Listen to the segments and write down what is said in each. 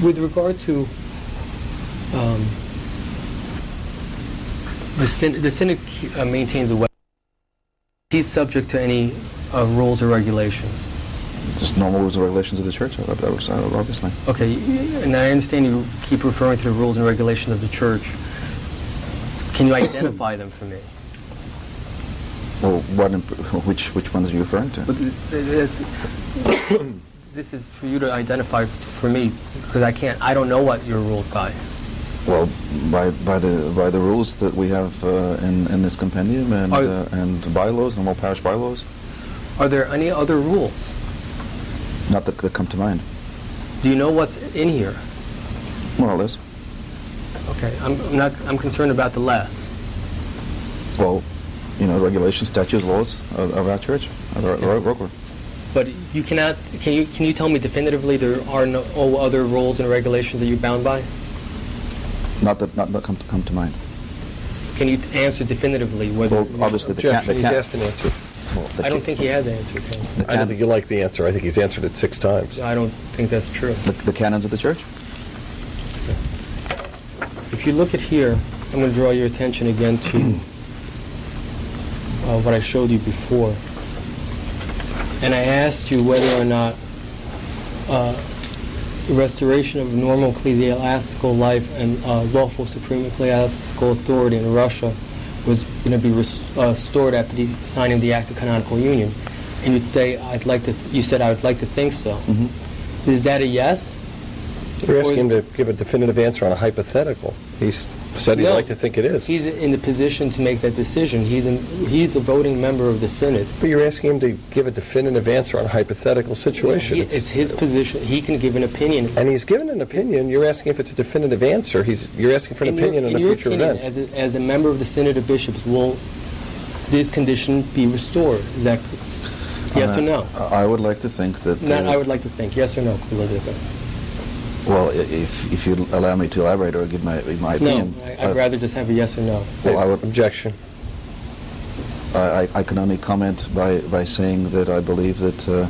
With regard to the Synod maintains a web. He's subject to any rules or regulations. Just normal rules and regulations of the church, obviously. Okay, and I understand you keep referring to the rules and regulations of the church. Can you identify them for me? Well, which ones are you referring to? This is for you to identify for me, because I don't know what you're ruled by. Well, by the rules that we have in this compendium and bylaws, normal parish bylaws. Are there any other rules? Not that come to mind. Do you know what's in here? More or less. Okay, I'm concerned about the less. Well, regulations, statutes, laws of our church, of our ROCOR. But you cannot. Can you tell me definitively there are no other rules and regulations that you're bound by? Not come to mind. Can you answer definitively whether? Well, obviously he's asked an answer. Well, I don't think he has answered. I don't think you like the answer. I think he's answered it 6 times. I don't think that's true. The canons of the church? If you look at here, I'm going to draw your attention again to what I showed you before. And I asked you whether or not the restoration of normal ecclesiastical life and lawful supreme ecclesiastical authority in Russia was going to be restored after the signing of the Act of Canonical Union. And you'd say, you said, I would like to think so. Mm-hmm. Is that a yes? You're asking him to give a definitive answer on a hypothetical. He's said he'd like to think it is. He's in the position to make that decision. He's a voting member of the Synod. But you're asking him to give a definitive answer on a hypothetical situation. It's his position. He can give an opinion. And he's given an opinion. You're asking if it's a definitive answer. You're asking for an opinion on a future event. As a member of the Synod of Bishops, will this condition be restored? Is that yes or no? I would like to think that... I would like to think. Yes or no, Elizabeth? Well, if you allow me to elaborate or give my opinion... No, I'd rather just have a yes or no. Well, I would... Objection. I can only comment by saying that I believe that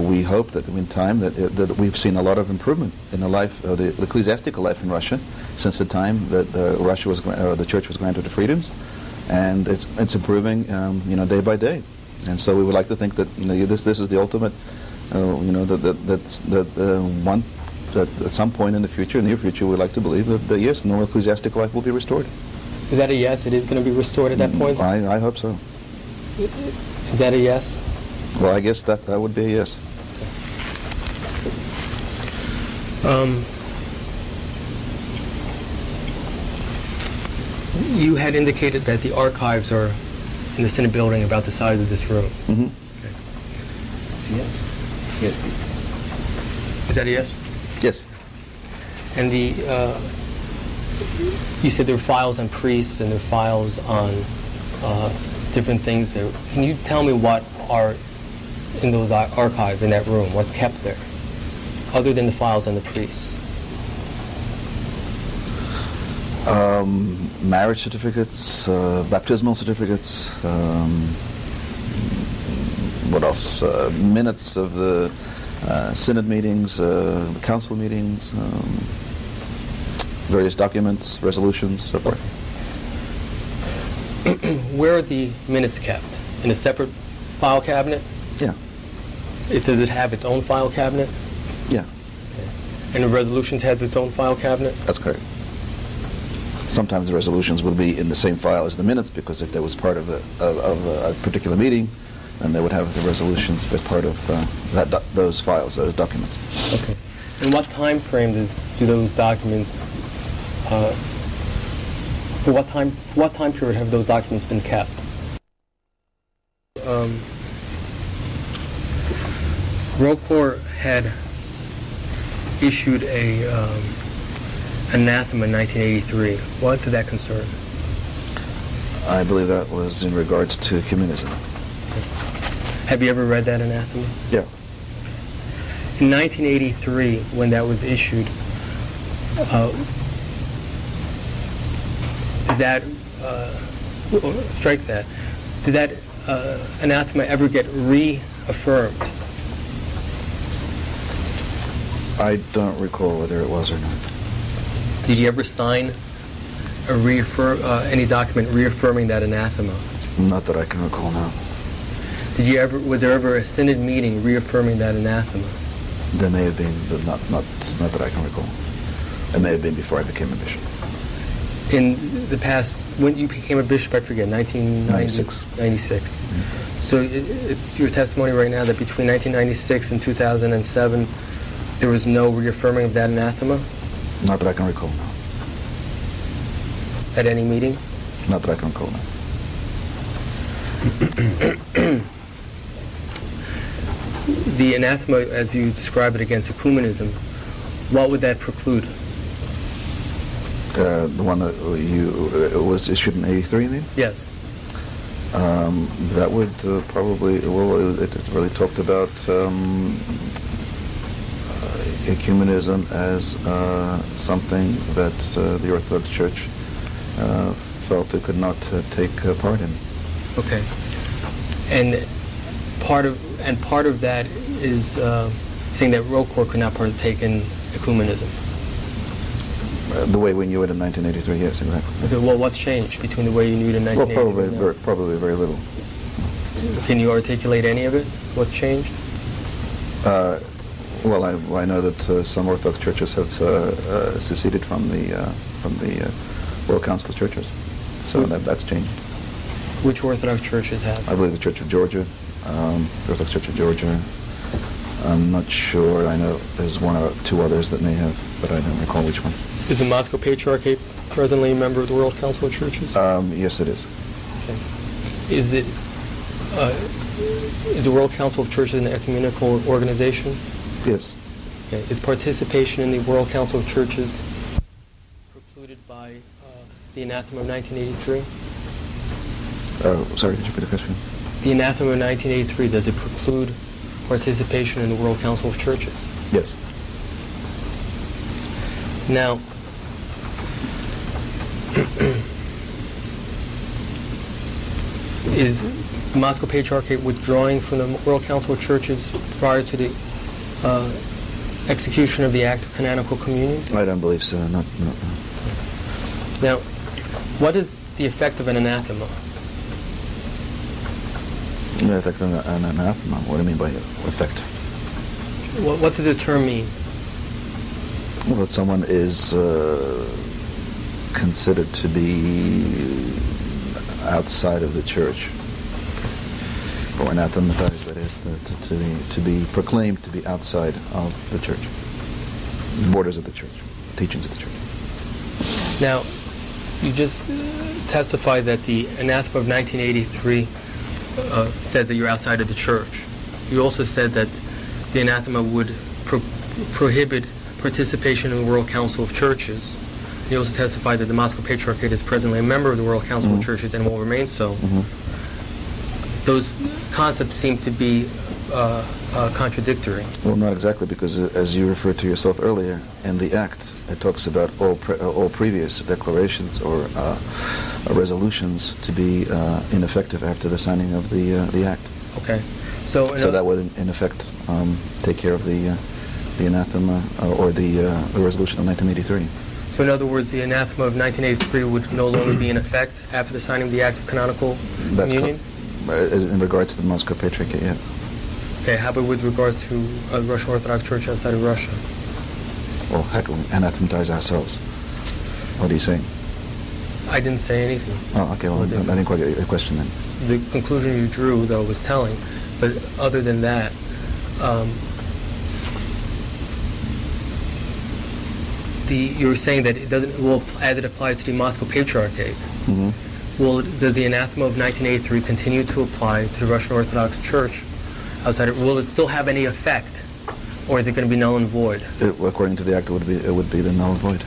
we hope that in time that we've seen a lot of improvement in the life, the ecclesiastical life in Russia since the time that the Church was granted the freedoms, and it's improving, day by day. And so we would like to think that this is the ultimate, that at some point in the future, near future, we'd like to believe that yes, normal ecclesiastical life will be restored. Is that a yes? It is going to be restored at that point? I hope so. Is that a yes? Well, I guess that would be a yes. You had indicated that the archives are in the Synod building about the size of this room. Mm-hmm. Okay. Yes. Is that a yes? Yes. And you said there are files on priests and there are files on different things there. Can you tell me what are in those archives in that room? What's kept there, other than the files on the priests? Marriage certificates, baptismal certificates. What else? Minutes of the Synod meetings, the council meetings, various documents, resolutions, so forth. Where are the minutes kept? In a separate file cabinet? Yeah. Does it have its own file cabinet? Yeah. Okay. And the resolutions has its own file cabinet? That's correct. Sometimes the resolutions will be in the same file as the minutes, because if there was part of a particular meeting, then they would have the resolutions as part of those files, those documents. Okay. And what time frame do those documents? For what time period have those documents been kept? ROCOR had issued a anathema in 1983. What did that concern? I believe that was in regards to communism. Have you ever read that anathema? Yeah. In 1983, when that was issued, did that strike that? Did that anathema ever get reaffirmed? I don't recall whether it was or not. Did you ever sign any document reaffirming that anathema? Not that I can recall now. Was there ever a synod meeting reaffirming that anathema? There may have been, but not that I can recall. It may have been before I became a bishop. In the past, when you became a bishop, I forget, 1996. 96. So it's your testimony right now that between 1996 and 2007, there was no reaffirming of that anathema? Not that I can recall now. At any meeting? Not that I can recall now. The anathema, as you describe it against ecumenism, what would that preclude? The one that was issued in '83, you mean? Yes. That would probably, it really talked about ecumenism as something that the Orthodox Church felt it could not take part in. Okay. And part of that is saying that ROCOR could not partake in ecumenism. The way we knew it in 1983, yes, exactly. Okay, well, what's changed between the way you knew it in 1983? Well, probably very little. Can you articulate any of it? What's changed? Well, I know that some Orthodox churches have seceded from the World Council of Churches, so that's changed. Which Orthodox churches have? I believe the Church of Georgia, the Orthodox Church of Georgia. I'm not sure. I know there's one or two others that may have, but I don't recall which one. Is the Moscow Patriarchate presently a member of the World Council of Churches? Yes, it is. Okay. Is the World Council of Churches an ecumenical organization? Yes. Okay. Is participation in the World Council of Churches precluded by the anathema of 1983? Sorry, did you repeat the question? The anathema of 1983, does it preclude participation in the World Council of Churches? Yes. Now, is the Moscow Patriarchate withdrawing from the World Council of Churches prior to the execution of the Act of Canonical Communion? I don't believe so. No. Now, what is the effect of an anathema? The effect of an anathema. What do you mean by effect? What does the term mean? Well, that someone is considered to be outside of the church, or anathematized, that is, to be proclaimed to be outside of the church, the borders of the church, teachings of the church. Now, you just testified that the anathema of 1983 says that you're outside of the church. You also said that the anathema would prohibit participation in the World Council of Churches. You also testified that the Moscow Patriarchate is presently a member of the World Council of Churches and will remain so. Those concepts seem to be contradictory. Well, not exactly, because as you referred to yourself earlier, in the Act, it talks about all previous declarations or resolutions to be ineffective after the signing of the Act. Okay. So that would, in effect, take care of the anathema or the resolution of 1983. So in other words, the anathema of 1983 would no longer be in effect after the signing of the Acts of Canonical Communion? In regards to the Moscow Patriarchate, yes. Okay, how about with regards to a Russian Orthodox Church outside of Russia? Well, heck, we anathematize ourselves. What are you saying? I didn't say anything. Oh, okay, well, I didn't quite get your question then. The conclusion you drew, though, was telling. But other than that, you were saying that it doesn't, well, as it applies to the Moscow Patriarchate, well, does the anathema of 1983 continue to apply to the Russian Orthodox Church outside of, will it still have any effect, or is it going to be null and void? According to the Act, it would be the null and void.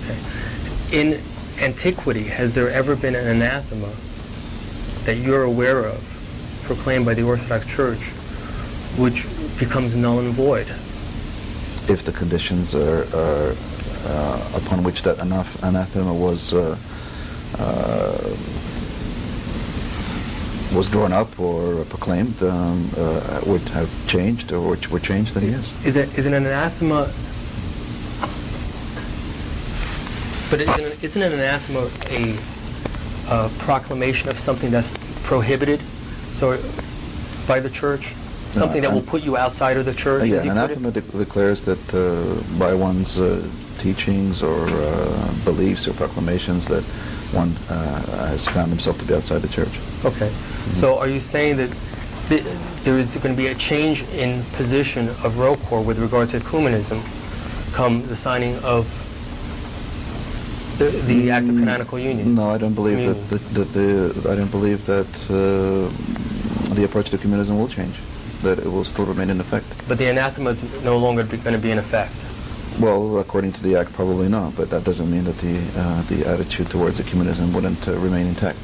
Okay. In antiquity, has there ever been an anathema that you're aware of, proclaimed by the Orthodox Church, which becomes null and void? If the conditions are upon which that anathema was was drawn up or proclaimed would have changed or were changed, then yes. Is an anathema? But isn't an anathema a proclamation of something that's prohibited, so by the church, something that will put you outside of the church? Yeah, an anathema declares that by one's teachings or beliefs or proclamations that one has found himself to be outside the church. Okay. Mm-hmm. So are you saying that there is going to be a change in position of ROCOR with regard to ecumenism come the signing of the Act of Canonical Union? No, I don't believe I don't believe that the approach to ecumenism will change, that it will still remain in effect. But the anathema is no longer going to be in effect. Well, according to the Act, probably not, but that doesn't mean that the attitude towards ecumenism wouldn't remain intact.